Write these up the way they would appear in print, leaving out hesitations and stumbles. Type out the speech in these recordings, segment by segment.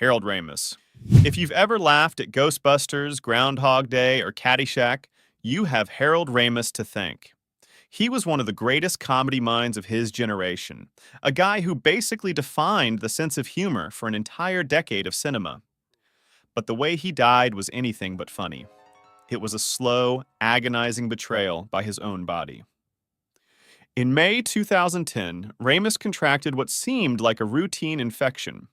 Harold Ramis. If you've ever laughed at Ghostbusters, Groundhog Day, or Caddyshack, you have Harold Ramis to thank. He was one of the greatest comedy minds of his generation, a guy who basically defined the sense of humor for an entire decade of cinema. But the way he died was anything but funny. It was a slow, agonizing betrayal by his own body. In May 2010, Ramis contracted what seemed like a routine infection.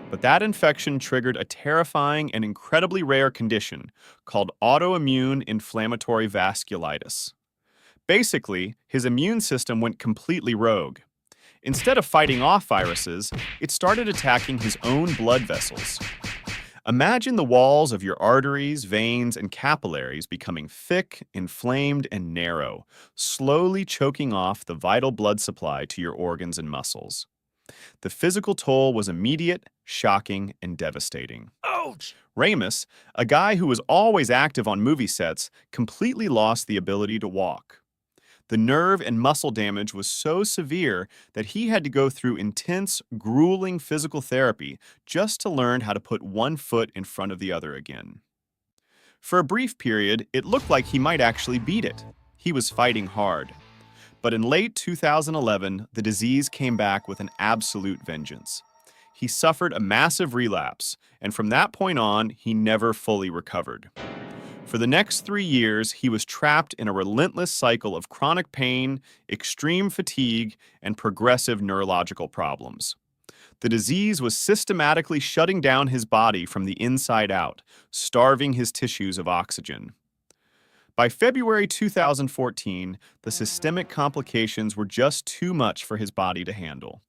But that infection triggered a terrifying and incredibly rare condition called autoimmune inflammatory vasculitis. Basically, his immune system went completely rogue. Instead of fighting off viruses, it started attacking his own blood vessels. Imagine the walls of your arteries, veins, and capillaries becoming thick, inflamed, and narrow, slowly choking off the vital blood supply to your organs and muscles. The physical toll was immediate, shocking, and devastating. Ouch! Ramis, a guy who was always active on movie sets, completely lost the ability to walk. The nerve and muscle damage was so severe that he had to go through intense, grueling physical therapy just to learn how to put one foot in front of the other again. For a brief period, it looked like he might actually beat it. He was fighting hard. But in late 2011, the disease came back with an absolute vengeance. He suffered a massive relapse, and from that point on, he never fully recovered. For the next 3 years, he was trapped in a relentless cycle of chronic pain, extreme fatigue, and progressive neurological problems. The disease was systematically shutting down his body from the inside out, starving his tissues of oxygen. By February 2014, the systemic complications were just too much for his body to handle.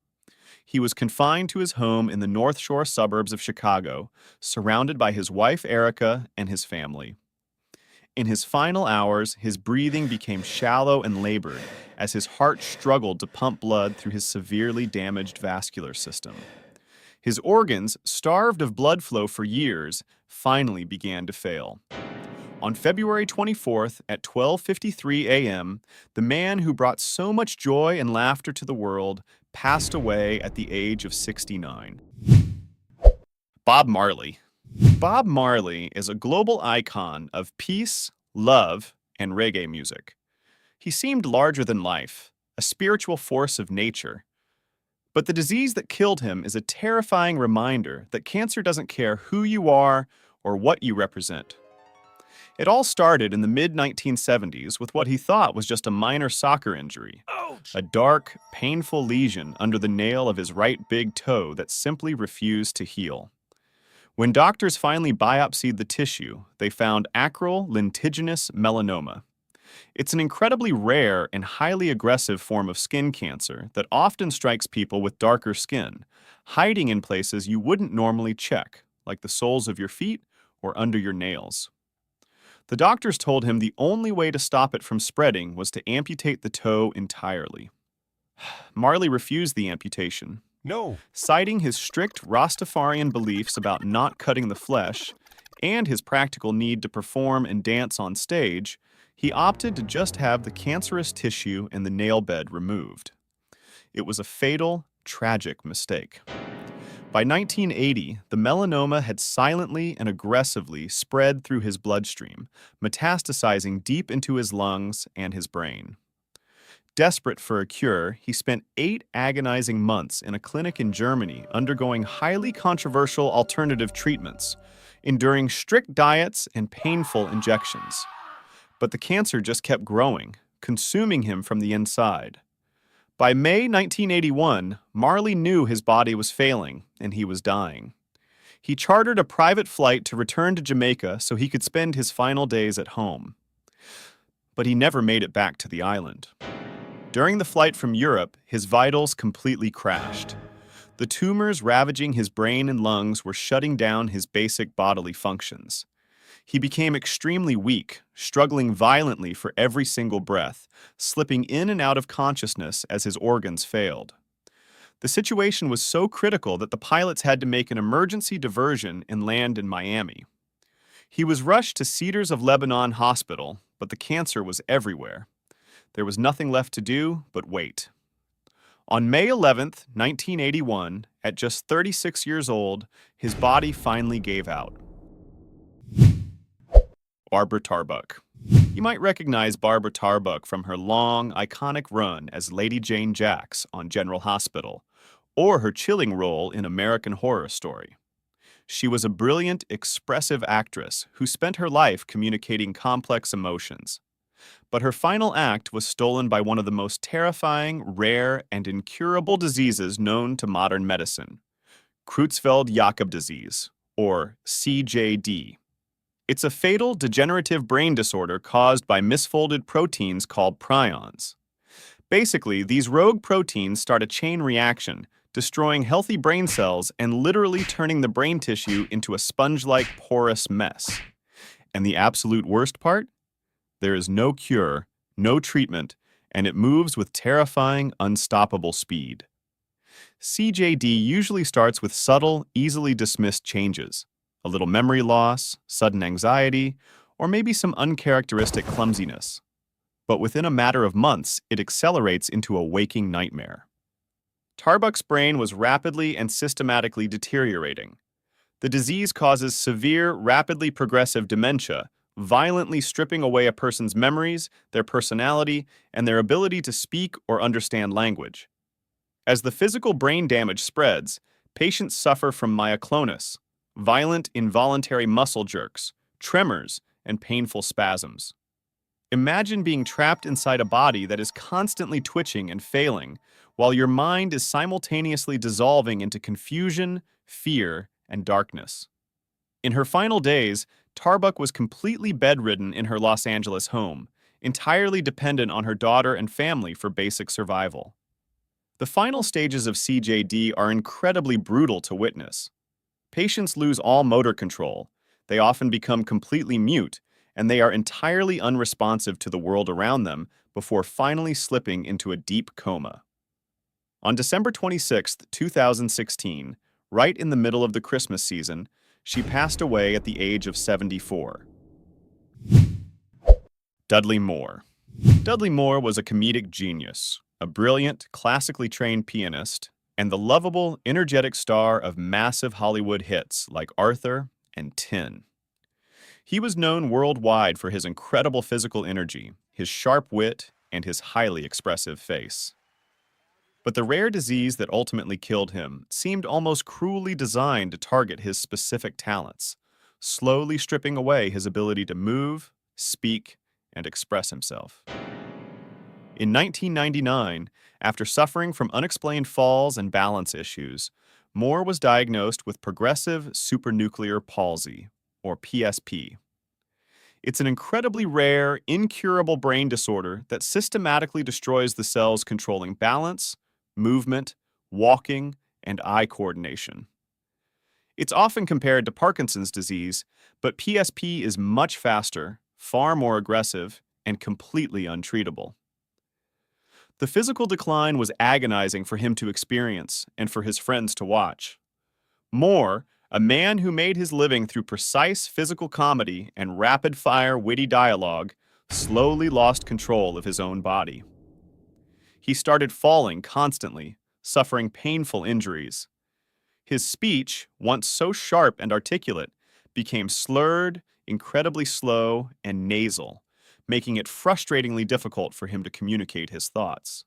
He was confined to his home in the North Shore suburbs of Chicago, surrounded by his wife Erica and his family. In his final hours, his breathing became shallow and labored as his heart struggled to pump blood through his severely damaged vascular system. His organs, starved of blood flow for years, finally began to fail. On February 24th at 12:53 a.m., the man who brought so much joy and laughter to the world passed away at the age of 69. Bob Marley. Bob Marley is a global icon of peace, love, and reggae music. He seemed larger than life, a spiritual force of nature. But the disease that killed him is a terrifying reminder that cancer doesn't care who you are or what you represent. It all started in the mid-1970s with what he thought was just a minor soccer injury. Ouch! A dark, painful lesion under the nail of his right big toe that simply refused to heal. When doctors finally biopsied the tissue, they found acral lentiginous melanoma. It's an incredibly rare and highly aggressive form of skin cancer that often strikes people with darker skin, hiding in places you wouldn't normally check, like the soles of your feet or under your nails. The doctors told him the only way to stop it from spreading was to amputate the toe entirely. Marley refused the amputation. No. Citing his strict Rastafarian beliefs about not cutting the flesh and his practical need to perform and dance on stage, he opted to just have the cancerous tissue in the nail bed removed. It was a fatal, tragic mistake. By 1980, the melanoma had silently and aggressively spread through his bloodstream, metastasizing deep into his lungs and his brain. Desperate for a cure, he spent 8 agonizing months in a clinic in Germany undergoing highly controversial alternative treatments, enduring strict diets and painful injections. But the cancer just kept growing, consuming him from the inside. By May 1981, Marley knew his body was failing and he was dying. He chartered a private flight to return to Jamaica so he could spend his final days at home. But he never made it back to the island. During the flight from Europe, his vitals completely crashed. The tumors ravaging his brain and lungs were shutting down his basic bodily functions. He became extremely weak, struggling violently for every single breath, slipping in and out of consciousness as his organs failed. The situation was so critical that the pilots had to make an emergency diversion and land in Miami. He was rushed to Cedars of Lebanon Hospital, but the cancer was everywhere. There was nothing left to do but wait. On May 11th, 1981, at just 36 years old, his body finally gave out. Barbara Tarbuck. You might recognize Barbara Tarbuck from her long, iconic run as Lady Jane Jacks on General Hospital, or her chilling role in American Horror Story. She was a brilliant, expressive actress who spent her life communicating complex emotions. But her final act was stolen by one of the most terrifying, rare, and incurable diseases known to modern medicine, Creutzfeldt-Jakob disease, or CJD. It's a fatal degenerative brain disorder caused by misfolded proteins called prions. Basically, these rogue proteins start a chain reaction, destroying healthy brain cells and literally turning the brain tissue into a sponge-like porous mess. And the absolute worst part? There is no cure, no treatment, and it moves with terrifying, unstoppable speed. CJD usually starts with subtle, easily dismissed changes. A little memory loss, sudden anxiety, or maybe some uncharacteristic clumsiness. But within a matter of months, it accelerates into a waking nightmare. Tarbuck's brain was rapidly and systematically deteriorating. The disease causes severe, rapidly progressive dementia, violently stripping away a person's memories, their personality, and their ability to speak or understand language. As the physical brain damage spreads, patients suffer from myoclonus, violent involuntary muscle jerks, tremors, and painful spasms. Imagine being trapped inside a body that is constantly twitching and failing, while your mind is simultaneously dissolving into confusion, fear, and darkness. In her final days, Tarbuck was completely bedridden in her Los Angeles home, entirely dependent on her daughter and family for basic survival. The final stages of CJD are incredibly brutal to witness. Patients lose all motor control, they often become completely mute, and they are entirely unresponsive to the world around them before finally slipping into a deep coma. On December 26, 2016, right in the middle of the Christmas season, she passed away at the age of 74. Dudley Moore. Dudley Moore was a comedic genius, a brilliant, classically trained pianist, and the lovable, energetic star of massive Hollywood hits like Arthur and Tin. He was known worldwide for his incredible physical energy, his sharp wit, and his highly expressive face. But the rare disease that ultimately killed him seemed almost cruelly designed to target his specific talents, slowly stripping away his ability to move, speak, and express himself. In 1999, after suffering from unexplained falls and balance issues, Moore was diagnosed with progressive supranuclear palsy, or PSP. It's an incredibly rare, incurable brain disorder that systematically destroys the cells controlling balance, movement, walking, and eye coordination. It's often compared to Parkinson's disease, but PSP is much faster, far more aggressive, and completely untreatable. The physical decline was agonizing for him to experience and for his friends to watch. Moore, a man who made his living through precise physical comedy and rapid-fire witty dialogue, slowly lost control of his own body. He started falling constantly, suffering painful injuries. His speech, once so sharp and articulate, became slurred, incredibly slow, and nasal, making it frustratingly difficult for him to communicate his thoughts.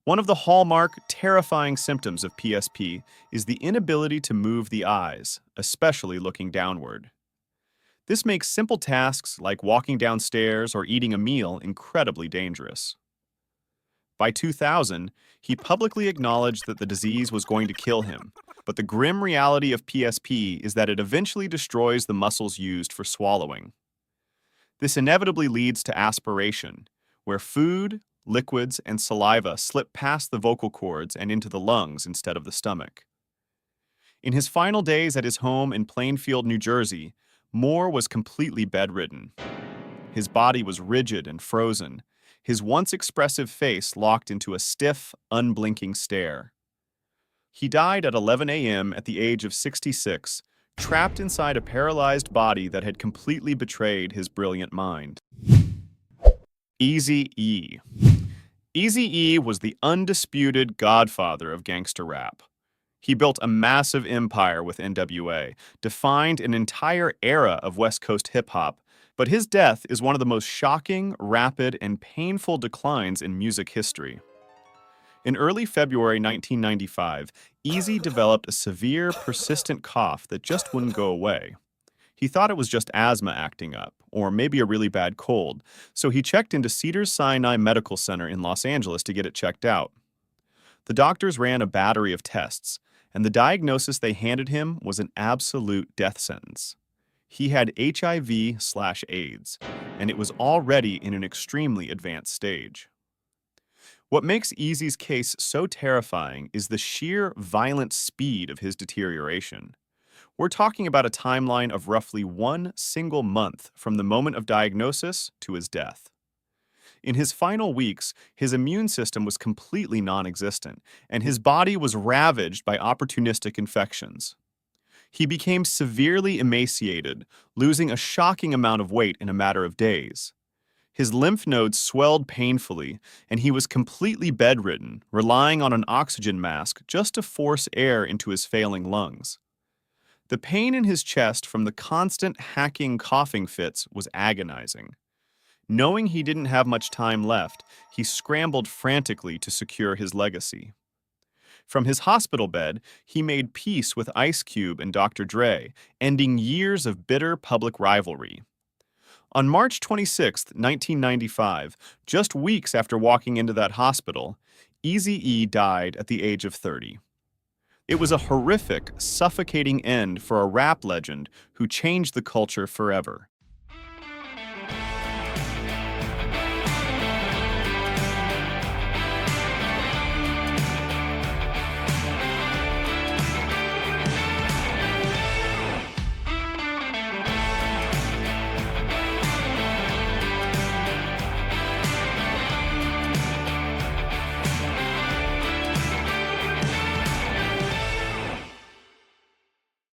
One of the hallmark, terrifying symptoms of PSP is the inability to move the eyes, especially looking downward. This makes simple tasks like walking downstairs or eating a meal incredibly dangerous. By 2000, he publicly acknowledged that the disease was going to kill him, but the grim reality of PSP is that it eventually destroys the muscles used for swallowing. This inevitably leads to aspiration, where food, liquids, and saliva slip past the vocal cords and into the lungs instead of the stomach. In his final days at his home in Plainfield, New Jersey, Moore was completely bedridden. His body was rigid and frozen, his once expressive face locked into a stiff, unblinking stare. He died at 11 a.m. at the age of 66, trapped inside a paralyzed body that had completely betrayed his brilliant mind. Eazy-E. Eazy-E was the undisputed godfather of gangster rap. He built a massive empire with NWA, defined an entire era of West Coast hip-hop, but his death is one of the most shocking, rapid, and painful declines in music history. In early February 1995, Eazy developed a severe, persistent cough that just wouldn't go away. He thought it was just asthma acting up, or maybe a really bad cold, so he checked into Cedars-Sinai Medical Center in Los Angeles to get it checked out. The doctors ran a battery of tests, and the diagnosis they handed him was an absolute death sentence. He had HIV/AIDS, and it was already in an extremely advanced stage. What makes Eazy's case so terrifying is the sheer violent speed of his deterioration. We're talking about a timeline of roughly one single month from the moment of diagnosis to his death. In his final weeks, his immune system was completely non-existent, and his body was ravaged by opportunistic infections. He became severely emaciated, losing a shocking amount of weight in a matter of days. His lymph nodes swelled painfully, and he was completely bedridden, relying on an oxygen mask just to force air into his failing lungs. The pain in his chest from the constant hacking coughing fits was agonizing. Knowing he didn't have much time left, he scrambled frantically to secure his legacy. From his hospital bed, he made peace with Ice Cube and Dr. Dre, ending years of bitter public rivalry. On March 26, 1995, just weeks after walking into that hospital, Eazy-E died at the age of 30. It was a horrific, suffocating end for a rap legend who changed the culture forever.